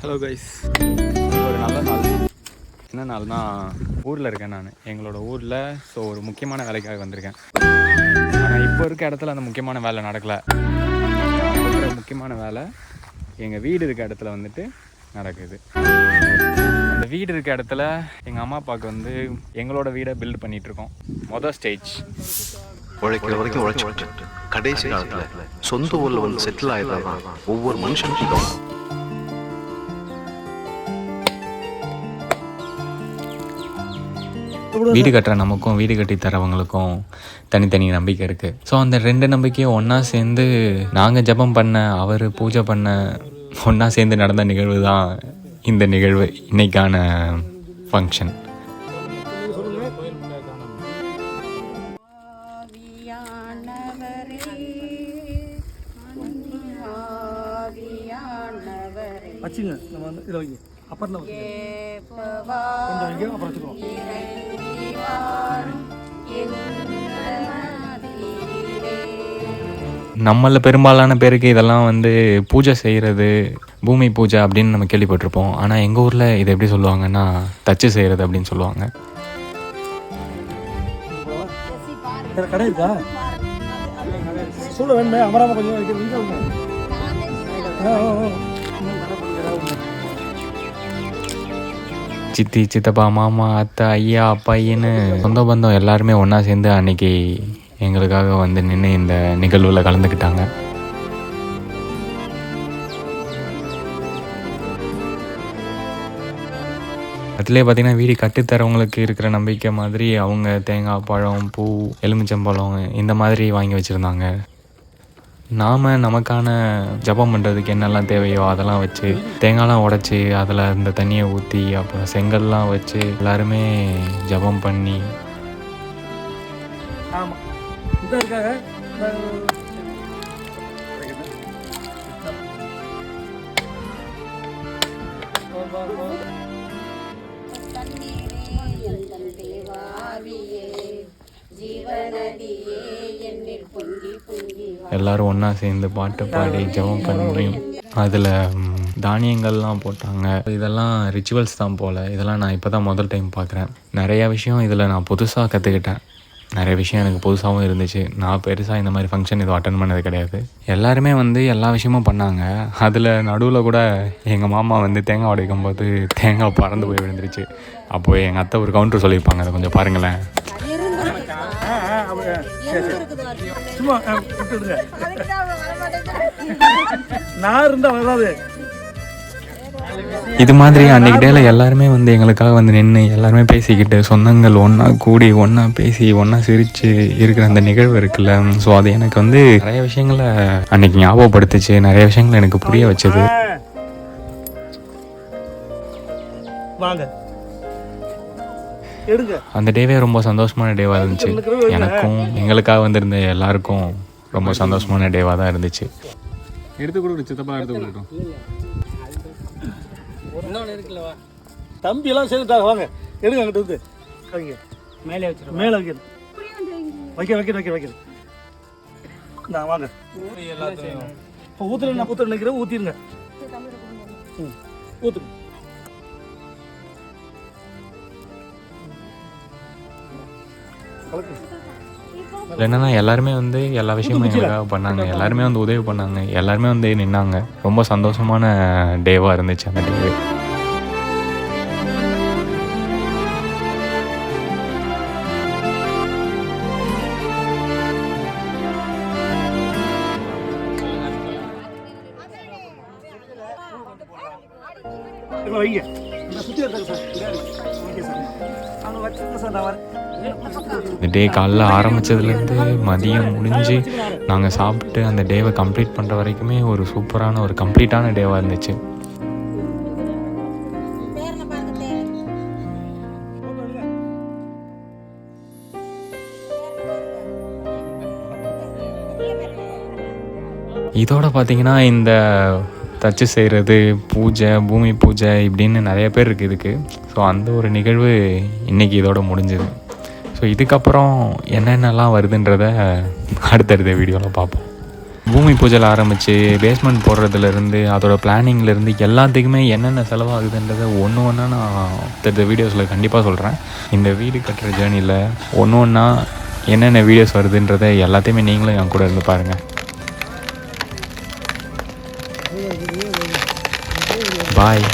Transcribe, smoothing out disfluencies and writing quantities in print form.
Hello guys, ஒரு நல்ல நாள். என்ன நாள்னா, ஊரில் இருக்கேன் நான், எங்களோட ஊரில். ஸோ ஒரு முக்கியமான வேலைக்காக வந்திருக்கேன். ஆனால் இப்போ இருக்க இடத்துல அந்த முக்கியமான வேலை நடக்கலை. ஒரு முக்கியமான வேலை எங்கள் வீடு இருக்க இடத்துல வந்துட்டு நடக்குது. அந்த வீடு இருக்க இடத்துல எங்கள் அம்மா அப்பாவுக்கு வந்து எங்களோட வீடை பில்ட் பண்ணிகிட்ருக்கோம். மொதல் ஸ்டேஜ். உழைக்கிற வரைக்கும் உழைச்சிட்டு கடைசி காலத்தில் சொந்த ஊரில் வந்து செட்டில் ஆகிதான் ஒவ்வொரு மனுஷனுக்கும். வீடு கட்டுற நமக்கும் வீடு கட்டி தரவங்களுக்கும் தனித்தனி நம்பிக்கை இருக்குது. ஸோ அந்த ரெண்டு நம்பிக்கையும் ஒன்றா சேர்ந்து நாங்கள் ஜெபம் பண்ண, அவர் பூஜை பண்ண, ஒன்றா சேர்ந்து நடந்த நிகழ்வு தான் இந்த நிகழ்வு, இன்னைக்கான ஃபங்க்ஷன். வச்சுங்க, நம்ம வந்து இதை வைங்க, அப்புறம் கொஞ்சம் வைங்க, அப்புறம் வச்சுக்கோம். நம்மள பெரும்பாலான பேருக்கு இதெல்லாம் வந்து பூஜை செய்கிறது, பூமி பூஜை அப்படின்னு நம்ம கேள்விப்பட்டிருப்போம். ஆனால் எங்கள் ஊரில் இதை எப்படி சொல்லுவாங்கன்னா, தச்சு செய்கிறது அப்படின்னு சொல்லுவாங்க. கடை இருக்கா? சூழ வேணுமே, அமராம கொஞ்சம் வைக்கிறீங்க. சித்தி, சித்தப்பா, மாமா, அத்தை, ஐயா, அப்பாயின்னு சொந்த பந்தம் எல்லாருமே ஒன்றா சேர்ந்து அன்னைக்கு எங்களுக்காக வந்து நின்று இந்த நிகழ்வில் கலந்துக்கிட்டாங்க. அதுலேயே பார்த்திங்கன்னா, வீடு கட்டித்தரவங்களுக்கு இருக்கிற நம்பிக்கை மாதிரி அவங்க தேங்காய், பழம், பூ, எலுமிச்சம்பழம் இந்த மாதிரி வாங்கி வச்சுருந்தாங்க. நாம் நமக்கான ஜபம் பண்ணுறதுக்கு என்னெல்லாம் தேவையோ அதெல்லாம் வச்சு, தேங்காய்லாம் உடச்சி அதில் இந்த தண்ணியை ஊற்றி, அப்புறம் செங்கல்லாம் வச்சு எல்லாருமே ஜபம் பண்ணி. ஆமாம், இதாக இருக்காங்க. எல்லோரும் ஒன்றா சேர்ந்து பாட்டு பாடி ஜெபம் பண்ணி அதில் தானியங்கள்லாம் போட்டாங்க. இதெல்லாம் ரிச்சுவல்ஸ் தான் போல். இதெல்லாம் நான் இப்போ தான் முதல் டைம் பார்க்குறேன். நிறையா விஷயம் இதில் நான் புதுசாக கற்றுக்கிட்டேன். நிறைய விஷயம் எனக்கு புதுசாகவும் இருந்துச்சு. நான் பெருசாக இந்த மாதிரி ஃபங்க்ஷன் எதுவும் அட்டன் பண்ணது கிடையாது. எல்லாருமே வந்து எல்லா விஷயமும் பண்ணாங்க. அதில் நடுவில் கூட எங்கள் மாமா வந்து தேங்காய் உடைக்கும் போது தேங்காய் பறந்து போய் விழுந்துருச்சு. அப்போது எங்கள் அத்தை ஒரு கவுண்டர் சொல்லியிருப்பாங்க, அதை கொஞ்சம் பாருங்களேன். சும்மா நான் இருந்தா வராது. இது மாதிரி அன்றைக்கி டேல எல்லாருமே வந்து எங்களுக்காக வந்து நின்று எல்லாருமே பேசிக்கிட்டு, சொந்தங்கள் ஒன்றா கூடி ஒன்றா பேசி ஒன்றா சிரித்து இருக்கிற அந்த நிகழ்வு இருக்குல்ல. ஸோ அது எனக்கு வந்து நிறைய விஷயங்களை அன்றைக்கி ஞாபகப்படுத்துச்சு, நிறைய விஷயங்களை எனக்கு புரிய வச்சது. அந்த டேவே ரொம்ப சந்தோஷமான டேவாக இருந்துச்சு. எனக்கும் எங்களுக்காக வந்திருந்த எல்லாருக்கும் ரொம்ப சந்தோஷமான டேவாக தான் இருந்துச்சு. எடுத்து கொடுக்குறோம், சித்தப்பா எடுத்து கொடுக்குறோம். தம்பி எல்லாம் சேர்ந்துட்டாங்க, வாங்க எடுங்க, அங்கிட்ட வந்து வைங்க, மேலே வச்சிருக்கோம், மேலே வைக்கணும், வைக்கிறேன். நான் வாங்க இப்போ ஊற்ற நினைக்கிறேன், ஊற்றிருங்க. ஊற்றுங்க. என்னன்னா எல்லாருமே வந்து எல்லா விஷயமும் எங்களுக்காக பண்ணாங்க. எல்லாருமே வந்து உதவி பண்ணாங்க. எல்லாருமே வந்து நின்னாங்க. ரொம்ப சந்தோஷமான டேவாக இருந்துச்சு அந்த டேவே. வைங்க, சுற்றி எடுத்தாங்க சார். ஓகே சார், அவங்க வச்சுருங்க சார். நான் வரேன். இந்த டே காலைல ஆரம்பித்ததுலேருந்து மதியம் முடிஞ்சு நாங்கள் சாப்பிட்டு அந்த டேவை கம்ப்ளீட் பண்ணுற வரைக்குமே ஒரு சூப்பரான ஒரு கம்ப்ளீட்டான டேவாக இருந்துச்சு. இதோட பார்த்திங்கன்னா, இந்த தச்சு செய்கிறது, பூஜை, பூமி பூஜை இப்படின்னு நிறைய பேர் இருக்குது இதுக்கு. ஸோ அந்த ஒரு நிகழ்வு இன்றைக்கி இதோட முடிஞ்சுது. ஸோ இதுக்கப்புறம் என்னென்னலாம் வருதுன்றதை அடுத்தடுத்த வீடியோவில் பார்ப்போம். பூமி பூஜையில் ஆரம்பித்து பேஸ்மெண்ட் போடுறதுலேருந்து அதோட பிளானிங்லேருந்து எல்லாத்துக்குமே என்னென்ன செலவாகுதுன்றதை ஒன்று ஒன்றா நான் இந்த வீடியோஸில் கண்டிப்பாக சொல்கிறேன். இந்த வீடு கட்டுற ஜேர்னியில் ஒன்று ஒன்றா என்னென்ன வீடியோஸ் வருதுன்றதை எல்லாத்தையுமே நீங்களும் என் கூட இருந்து பாருங்கள். பாய்.